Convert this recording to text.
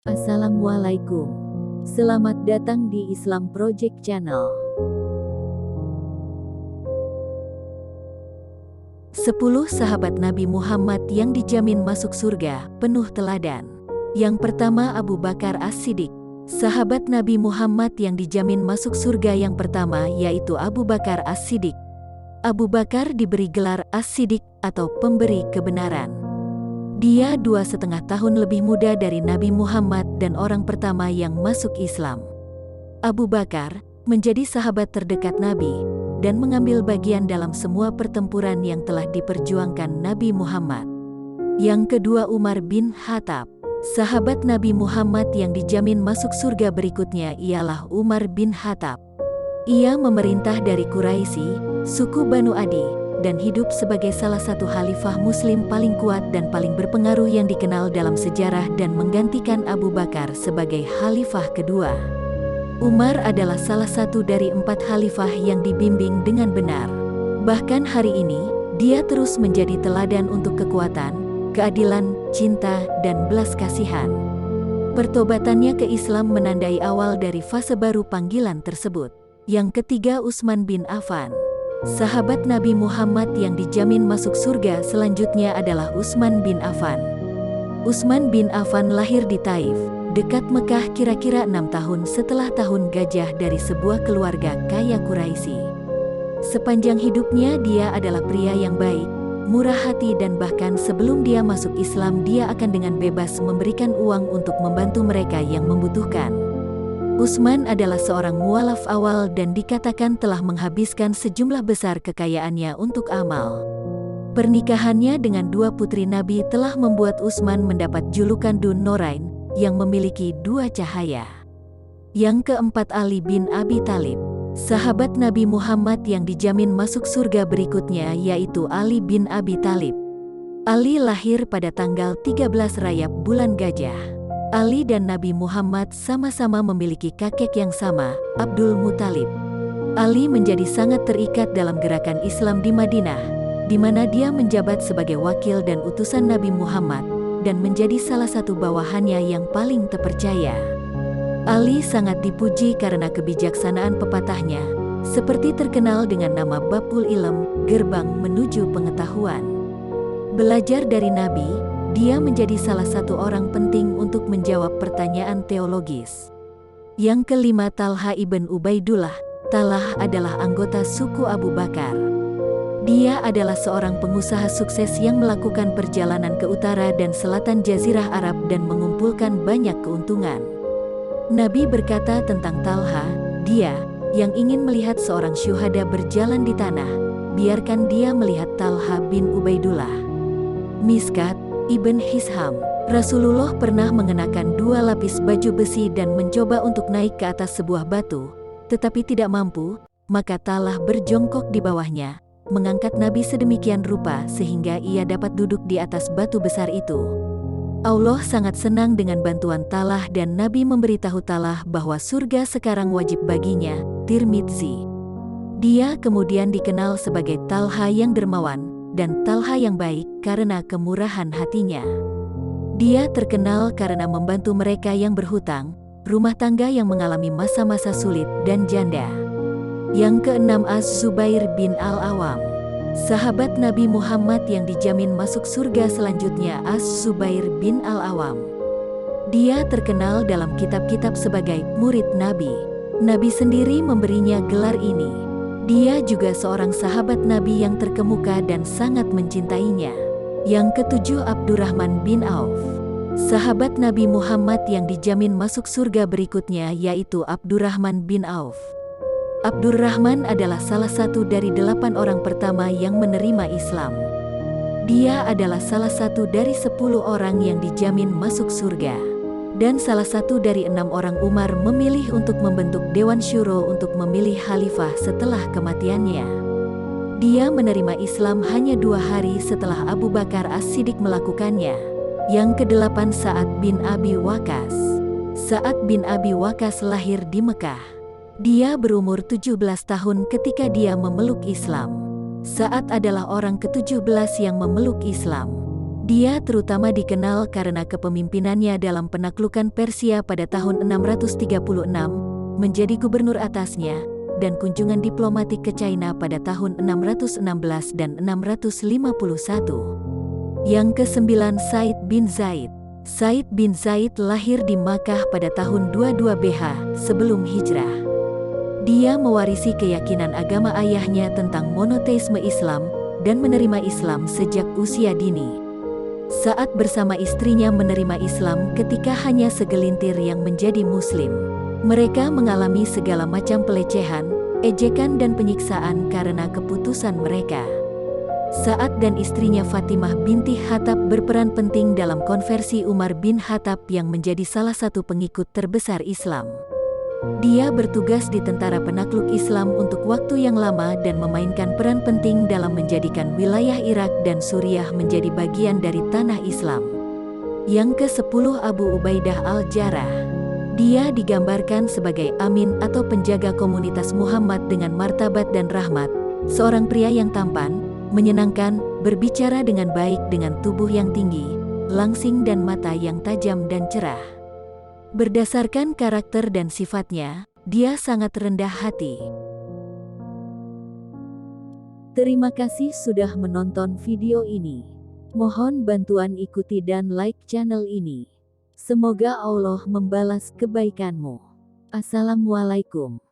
Assalamualaikum. Selamat datang di Islam Project Channel. 10 sahabat Nabi Muhammad yang dijamin masuk surga, penuh teladan. Yang pertama Abu Bakar As-Siddiq. Sahabat Nabi Muhammad yang dijamin masuk surga yang pertama yaitu Abu Bakar As-Siddiq. Abu Bakar diberi gelar As-Siddiq atau pemberi kebenaran. Dia 2,5 tahun lebih muda dari Nabi Muhammad dan orang pertama yang masuk Islam. Abu Bakar menjadi sahabat terdekat Nabi dan mengambil bagian dalam semua pertempuran yang telah diperjuangkan Nabi Muhammad. Yang kedua Umar bin Khattab. Sahabat Nabi Muhammad yang dijamin masuk surga berikutnya ialah Umar bin Khattab. Ia memerintah dari Quraisy, suku Banu Adi, dan hidup sebagai salah satu khalifah muslim paling kuat dan paling berpengaruh yang dikenal dalam sejarah dan menggantikan Abu Bakar sebagai khalifah kedua. Umar adalah salah satu dari 4 khalifah yang dibimbing dengan benar. Bahkan hari ini, dia terus menjadi teladan untuk kekuatan, keadilan, cinta, dan belas kasihan. Pertobatannya ke Islam menandai awal dari fase baru panggilan tersebut. Yang ketiga Utsman bin Affan. Sahabat Nabi Muhammad yang dijamin masuk surga selanjutnya adalah Utsman bin Affan. Utsman bin Affan lahir di Taif, dekat Mekah kira-kira 6 tahun setelah tahun gajah dari sebuah keluarga kaya Quraisy. Sepanjang hidupnya dia adalah pria yang baik, murah hati dan bahkan sebelum dia masuk Islam dia akan dengan bebas memberikan uang untuk membantu mereka yang membutuhkan. Utsman adalah seorang mualaf awal dan dikatakan telah menghabiskan sejumlah besar kekayaannya untuk amal. Pernikahannya dengan 2 putri Nabi telah membuat Utsman mendapat julukan Dun Norain, yang memiliki 2 cahaya. Yang keempat Ali bin Abi Thalib. Sahabat Nabi Muhammad yang dijamin masuk surga berikutnya yaitu Ali bin Abi Thalib. Ali lahir pada tanggal 13 Rajab bulan Gajah. Ali dan Nabi Muhammad sama-sama memiliki kakek yang sama, Abdul Muthalib. Ali menjadi sangat terikat dalam gerakan Islam di Madinah, di mana dia menjabat sebagai wakil dan utusan Nabi Muhammad, dan menjadi salah satu bawahannya yang paling terpercaya. Ali sangat dipuji karena kebijaksanaan pepatahnya, seperti terkenal dengan nama Babul Ilm, gerbang menuju pengetahuan. Belajar dari Nabi, dia menjadi salah satu orang penting untuk menjawab pertanyaan teologis. Yang kelima Talha ibn Ubaidullah. Talha adalah anggota suku Abu Bakar. Dia adalah seorang pengusaha sukses yang melakukan perjalanan ke utara dan selatan Jazirah Arab dan mengumpulkan banyak keuntungan. Nabi berkata tentang Talha, dia yang ingin melihat seorang syuhada berjalan di tanah, biarkan dia melihat Talha bin Ubaidullah. Miskat Ibn Hisham. Rasulullah pernah mengenakan 2 lapis baju besi dan mencoba untuk naik ke atas sebuah batu, tetapi tidak mampu, maka Talha berjongkok di bawahnya, mengangkat Nabi sedemikian rupa sehingga ia dapat duduk di atas batu besar itu. Allah sangat senang dengan bantuan Talha dan Nabi memberitahu Talha bahwa surga sekarang wajib baginya, Tirmidzi. Dia kemudian dikenal sebagai Talha yang dermawan, dan Talha yang baik karena kemurahan hatinya. Dia terkenal karena membantu mereka yang berhutang, rumah tangga yang mengalami masa-masa sulit, dan janda. Yang keenam Az-Zubair bin Al-Awam. Sahabat Nabi Muhammad yang dijamin masuk surga selanjutnya Az-Zubair bin Al-Awam. Dia terkenal dalam kitab-kitab sebagai murid Nabi. Nabi sendiri memberinya gelar ini. Dia juga seorang sahabat Nabi yang terkemuka dan sangat mencintainya. Yang ketujuh Abdurrahman bin Auf. Sahabat Nabi Muhammad yang dijamin masuk surga berikutnya yaitu Abdurrahman bin Auf. Abdurrahman adalah salah satu dari 8 orang pertama yang menerima Islam. Dia adalah salah satu dari 10 orang yang dijamin masuk surga. Dan salah satu dari 6 orang Umar memilih untuk membentuk Dewan Syuro untuk memilih khalifah setelah kematiannya. Dia menerima Islam hanya 2 hari setelah Abu Bakar As-Siddiq melakukannya. Yang kedelapan Sa'ad bin Abi Waqqas. Sa'ad bin Abi Waqqas lahir di Mekah. Dia berumur 17 tahun ketika dia memeluk Islam. Sa'ad adalah orang ke-17 yang memeluk Islam. Dia terutama dikenal karena kepemimpinannya dalam penaklukan Persia pada tahun 636, menjadi gubernur atasnya, dan kunjungan diplomatik ke China pada tahun 616 dan 651. Yang kesembilan, Said bin Zaid. Said bin Zaid lahir di Makkah pada tahun 22 BH sebelum hijrah. Dia mewarisi keyakinan agama ayahnya tentang monoteisme Islam dan menerima Islam sejak usia dini. Saat bersama istrinya menerima Islam ketika hanya segelintir yang menjadi Muslim. Mereka mengalami segala macam pelecehan, ejekan dan penyiksaan karena keputusan mereka. Sa'ad dan istrinya Fatimah binti Khattab berperan penting dalam konversi Umar bin Khattab yang menjadi salah satu pengikut terbesar Islam. Dia bertugas di tentara penakluk Islam untuk waktu yang lama dan memainkan peran penting dalam menjadikan wilayah Irak dan Suriah menjadi bagian dari tanah Islam. Yang ke-10, Abu Ubaidah al-Jarrah. Dia digambarkan sebagai amin atau penjaga komunitas Muhammad dengan martabat dan rahmat, seorang pria yang tampan, menyenangkan, berbicara dengan baik dengan tubuh yang tinggi, langsing dan mata yang tajam dan cerah. Berdasarkan karakter dan sifatnya, dia sangat rendah hati. Terima kasih sudah menonton video ini. Mohon bantuan ikuti dan like channel ini. Semoga Allah membalas kebaikanmu. Assalamualaikum.